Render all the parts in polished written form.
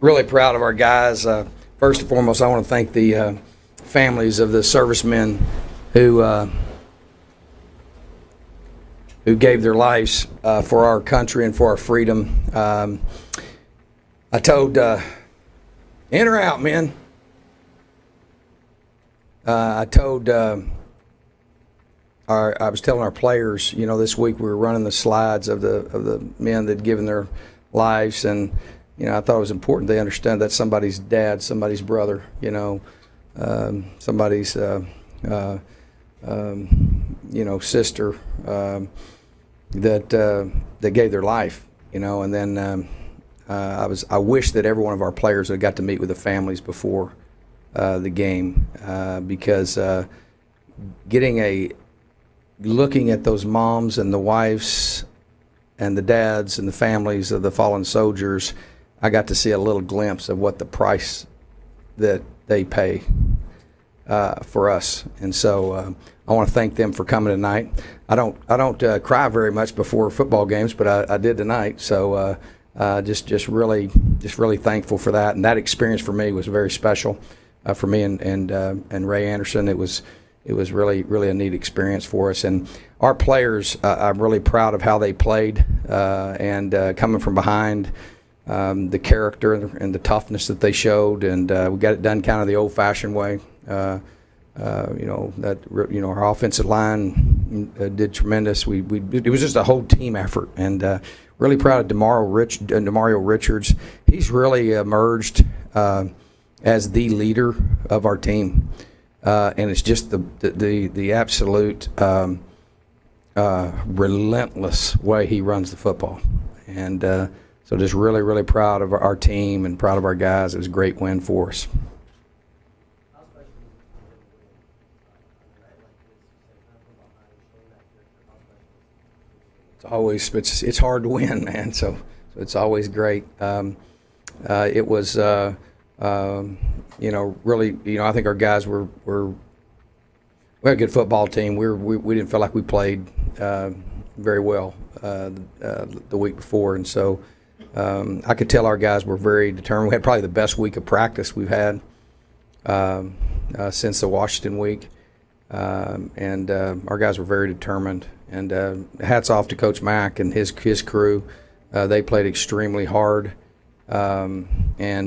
Really proud of our guys. First and foremost, I want to thank the families of the servicemen who gave their lives for our country and for our freedom. I told, in or out, men. I was telling our players, this week we were running the slides of the men that had given their lives, and I thought it was important they understand that's somebody's dad, somebody's brother, somebody's sister that gave their life, and then I wish that every one of our players had got to meet with the families before the game, because looking at those moms and the wives and the dads and the families of the fallen soldiers, I got to see a little glimpse of what the price that they pay for us, and so I want to thank them for coming tonight. I don't cry very much before football games, but I did tonight. So just really thankful for that, and that experience for me was very special for me and Ray Anderson. It was really a neat experience for us, and our players. I'm really proud of how they played, and coming from behind. The character and the toughness that they showed, and we got it done kind of the old-fashioned way. Our offensive line did tremendous. It was just a whole team effort, and really proud of Demario Richards. He's really emerged as the leader of our team, and it's just the absolute relentless way he runs the football, and. So just really proud of our team and proud of our guys. It was a great win for us. It's hard to win, man. So it's always great. It was really I think our guys we had a good football team. We didn't feel like we played very well the week before, and so. I could tell our guys were very determined. We had probably the best week of practice we've had since the Washington week, and our guys were very determined. And hats off to Coach Mack and his crew. They played extremely hard, and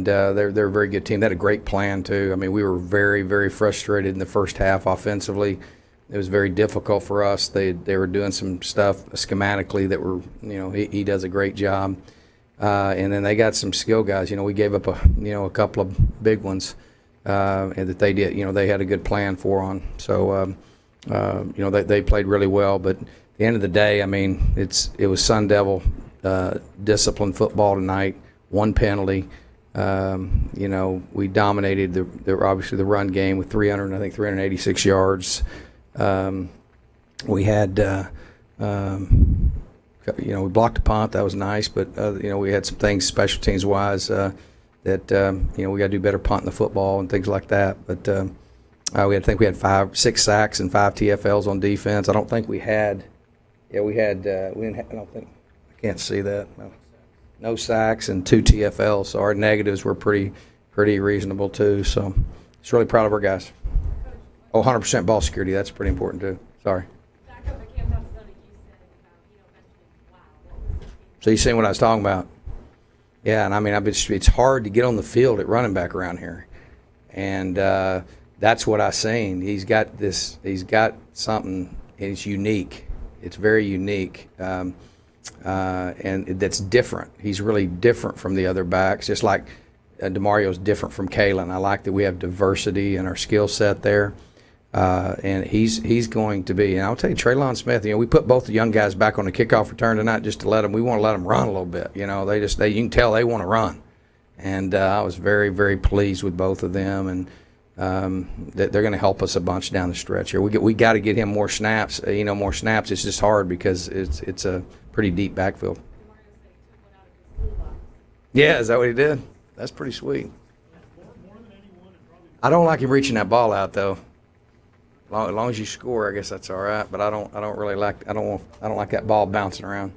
they're a very good team. They had a great plan too. I mean, we were very frustrated in the first half offensively. It was very difficult for us. They were doing some stuff schematically that were he does a great job. And then they got some skill guys. We gave up a couple of big ones, and that they did. They had a good plan for on. So they played really well. But at the end of the day, I mean, it was Sun Devil disciplined football tonight. One penalty. We dominated obviously the run game with 386 yards. We had. We blocked a punt. That was nice, but we had some things special teams wise that we got to do better punting the football and things like that. But we had 6 sacks and 5 TFLs on defense. I don't think we had. Yeah, we had. We didn't. I don't think. I can't see that. No sacks and 2 TFLs. So our negatives were pretty reasonable too. So just really proud of our guys. 100% ball security. That's pretty important too. Sorry. So you seen what I was talking about? Yeah, and I mean, it's hard to get on the field at running back around here, and that's what I seen. He's got something. It's unique. It's very unique, and that's different. He's really different from the other backs, just like Demario's different from Kalen. I like that we have diversity in our skill set there. And he's going to be, and I'll tell you, Traylon Smith. We put both the young guys back on the kickoff return tonight just to we want to let them run a little bit. You can tell they want to run, and I was very pleased with both of them, and that they're going to help us a bunch down the stretch here. We got to get him more snaps. More snaps. It's just hard because it's a pretty deep backfield. Yeah, is that what he did? That's pretty sweet. I don't like him reaching that ball out though. As long as you score, I guess that's all right. But I don't like that ball bouncing around.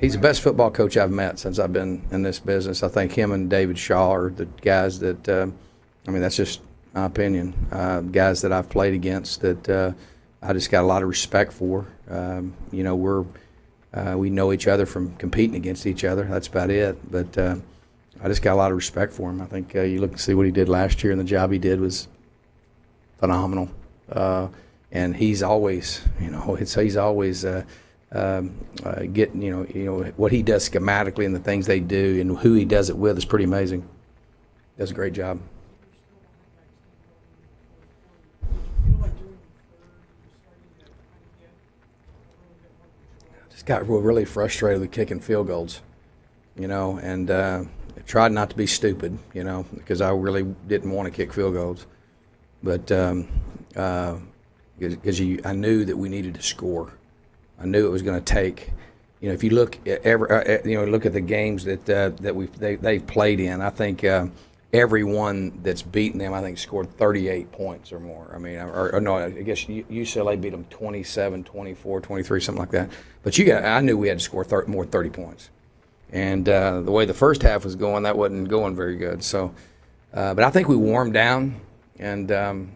He's the best football coach I've met since I've been in this business. I think him and David Shaw are the guys that, I mean, that's just my opinion, guys that I've played against that I just got a lot of respect for. You know, we know each other from competing against each other. That's about it. But I just got a lot of respect for him. I think you look and see what he did last year, and the job he did was phenomenal. And he's always, you know, he's always getting, you know what he does schematically and the things they do and who he does it with is pretty amazing. Does a great job. Just got really frustrated with kicking field goals, you know, and tried not to be stupid, you know, because I really didn't want to kick field goals, but because I knew that we needed to score. I knew it was going to take. You know, if you look at look at the games that they've played in, I think everyone that's beaten them, I think, scored 38 points or more. I mean, or no, I guess UCLA beat them 27, 24, 23, something like that. But I knew we had to score more than 30 points. And the way the first half was going, that wasn't going very good. So, but I think we warmed down, and I'm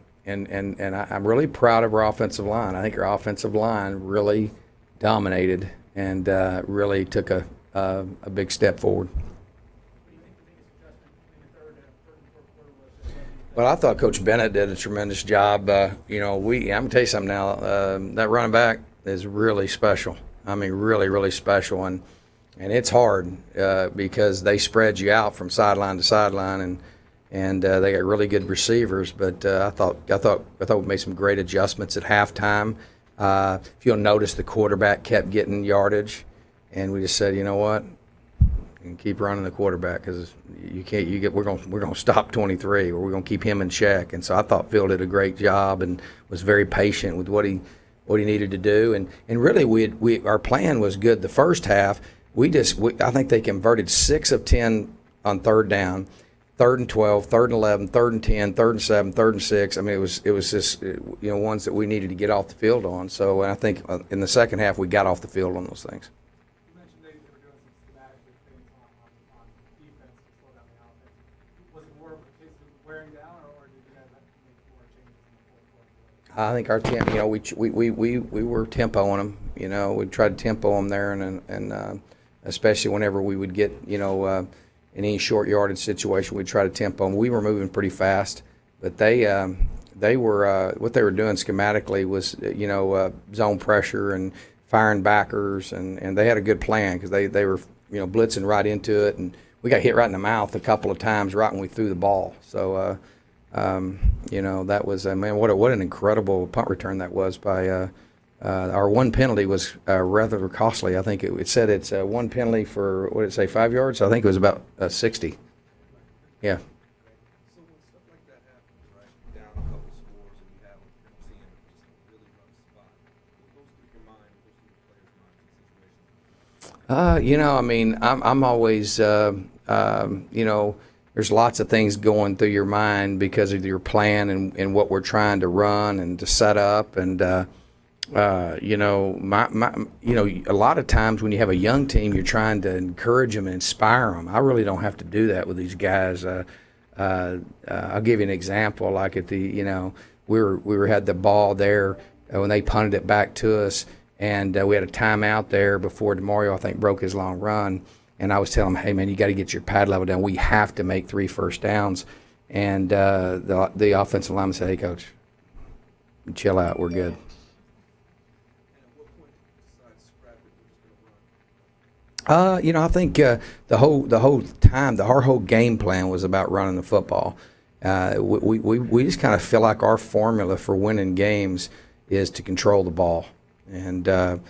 really proud of our offensive line. I think our offensive line really dominated and really took a big step forward. Well, I thought Coach Bennett did a tremendous job. You know, I'm going to tell you something now. That running back is really special. I mean, really, really special. And it's hard because they spread you out from sideline to sideline, and they got really good receivers. But I thought we made some great adjustments at halftime. If you'll notice, the quarterback kept getting yardage, and we just said, you know what, and keep running the quarterback because we're going to stop 23, or we're going to keep him in check. And so I thought Phil did a great job and was very patient with what he needed to do. And really, our plan was good. The first half, I think they converted 6 of 10 on third down. 3rd and 12, 3rd and 11, 3rd and 10, 3rd and 7, 3rd and 6. I mean, it was just ones that we needed to get off the field on. So I think in the second half we got off the field on those things. You mentioned they were doing some schematic things on defense to slow down the offense. Was it more of a case of wearing down, or did you guys have to make more changes in the fourth quarter? I think our tempo, we were tempoing them. You know, we tried to tempo them there, and especially whenever we would get in any short yardage situation, we'd try to tempo them. We were moving pretty fast, but they were what they were doing schematically was zone pressure and firing backers, and they had a good plan because they were blitzing right into it, and we got hit right in the mouth a couple of times right when we threw the ball. So that was man, what an incredible punt return that was by. Our one penalty was rather costly. I think it said it's one penalty for, what did it say, 5 yards? I think it was about 60. Yeah. So when stuff like that happens, right, down a couple scores and you have seeing just a really rough spot, what goes through your mind, what goes through the player's mind in situations? I mean, I'm always, there's lots of things going through your mind because of your plan and what we're trying to run and to set up, and a lot of times when you have a young team, you're trying to encourage them and inspire them. I really don't have to do that with these guys. I'll give you an example. Like at the, we had the ball there when they punted it back to us, and we had a timeout there before DeMario, I think, broke his long run. And I was telling him, hey, man, you got to get your pad level down. We have to make 3 first downs. And the offensive lineman said, hey, coach, chill out. We're good. I think the whole time, our whole game plan was about running the football. We just kind of feel like our formula for winning games is to control the ball and to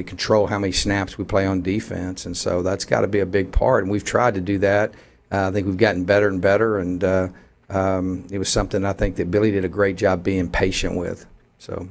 control how many snaps we play on defense, and so that's got to be a big part. And we've tried to do that. I think we've gotten better and better, and it was something I think that Billy did a great job being patient with. So.